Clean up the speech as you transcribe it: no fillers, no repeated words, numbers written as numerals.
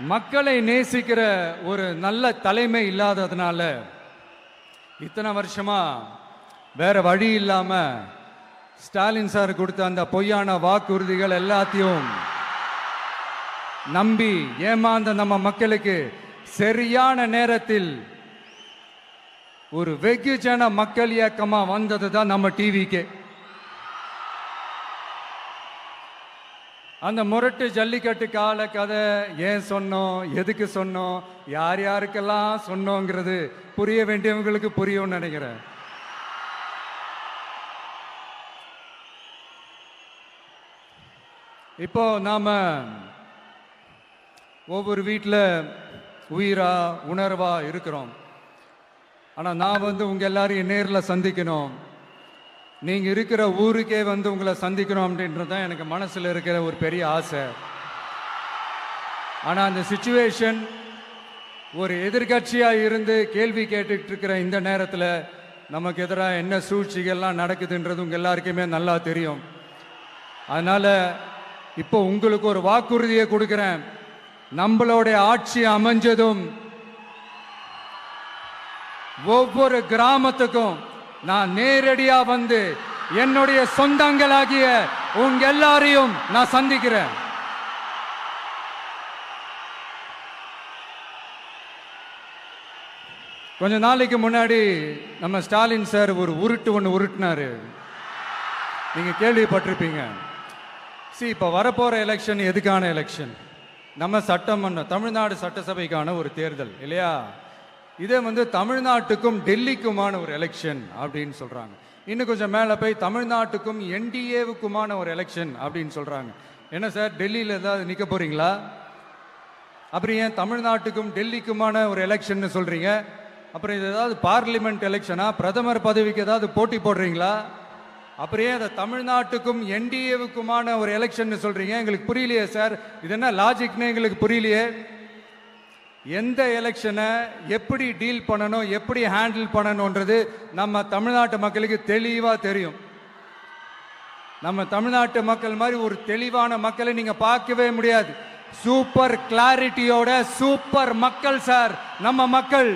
மக்களை நேசிக்கிற ஒரு நல்ல தலைமை இல்லாததுனால இத்தனை வருஷமா வேற வழி இல்லாம ஸ்டாலின் சார் கொடுத்த அந்த பொய்யான வாக்குறுதிகள் எல்லாத்தையும் நம்பி ஏமாந்த நம்ம மக்களுக்கு சரியான நேரத்தில் ஒரு வெகுஜன மக்கள் இயக்கமா வந்தது தான் நம்ம டிவிக்கு. அந்த முரட்டு ஜல்லிக்கட்டு கால கதை ஏன் சொன்னோம், எதுக்கு சொன்னோம், யார் யாருக்கெல்லாம் சொன்னோங்கிறது புரிய வேண்டியவங்களுக்கு புரியும்னு நினைக்கிறேன். இப்போ நாம ஒவ்வொரு வீட்டில் உயிரா உணர்வா இருக்கிறோம். ஆனால் நான் உங்க எல்லாரையும் நேரில் சந்திக்கணும், நீங்க இருக்கிற ஊருக்கே உங்களை சந்திக்கணும் அப்படின்றது தான் எனக்கு மனசுல இருக்கிற ஒரு பெரிய ஆசை. ஆனா அந்த சிச்சுவேஷன் ஒரு எதிர்கட்சியா இருந்து கேள்வி கேட்டுட்டு இருக்கிற இந்த நேரத்தில் நமக்கு எதிராக என்ன சூழ்ச்சிகள்லாம் நடக்குதுன்றது உங்க எல்லாருக்குமே நல்லா தெரியும். அதனால இப்போ உங்களுக்கு ஒரு வாக்குறுதியை கொடுக்கிறேன். நம்மளுடைய ஆட்சி அமைஞ்சதும் ஒவ்வொரு கிராமத்துக்கும் நான் நேரடியா வந்து என்னுடைய சொந்தங்களாகிய உங்க எல்லாரையும் நான் சந்திக்கிறேன். கொஞ்ச நாளைக்கு முன்னாடி நம்ம ஸ்டாலின் சார் ஒரு உருட்டு ஒன்று உருட்டினாரு, நீங்க கேள்விப்பட்டிருப்பீங்க. இப்ப வரப்போற எலெக்ஷன் எதுக்கான எலெக்ஷன்? நம்ம சட்டமன்ற தமிழ்நாடு சட்டசபைக்கான ஒரு தேர்தல் இல்லையா? இதே தமிழ்நாட்டுக்கும் டெல்லிக்குமான ஒரு எலெக்ஷன் அப்படின்னு சொல்றாங்க. இன்னும் கொஞ்சம் மேலே போய் தமிழ்நாட்டுக்கும் என்டிஏவுக்குமான ஒரு எலெக்ஷன் அப்படின்னு சொல்றாங்க. என்ன சார், டெல்லியில் ஏதாவது நிற்க போறீங்களா? அப்புறம் ஏன் தமிழ்நாட்டுக்கும் டெல்லிக்குமான ஒரு எலெக்ஷன் சொல்றீங்க? அப்புறம் இது ஏதாவது பார்லிமெண்ட் எலெக்ஷனா? பிரதமர் பதவிக்கு ஏதாவது போட்டி போடுறீங்களா? அப்புறம் ஏன் தமிழ்நாட்டுக்கும் என்டிஏவுக்குமான ஒரு எலெக்ஷன் சொல்றீங்க? எங்களுக்கு புரியலையே சார், இது என்ன லாஜிக்னு எங்களுக்கு புரியலையே. எந்த எலெக்ஷனை எப்படி டீல் பண்ணணும், எப்படி ஹேண்டில் பண்ணணும்ன்றது நம்ம தமிழ்நாட்டு மக்களுக்கு தெளிவாக தெரியும். நம்ம தமிழ்நாட்டு மக்கள் மாதிரி ஒரு தெளிவான மக்களை நீங்க பார்க்கவே முடியாது. சூப்பர் கிளாரிட்டியோட சூப்பர் மக்கள் சார் நம்ம மக்கள்.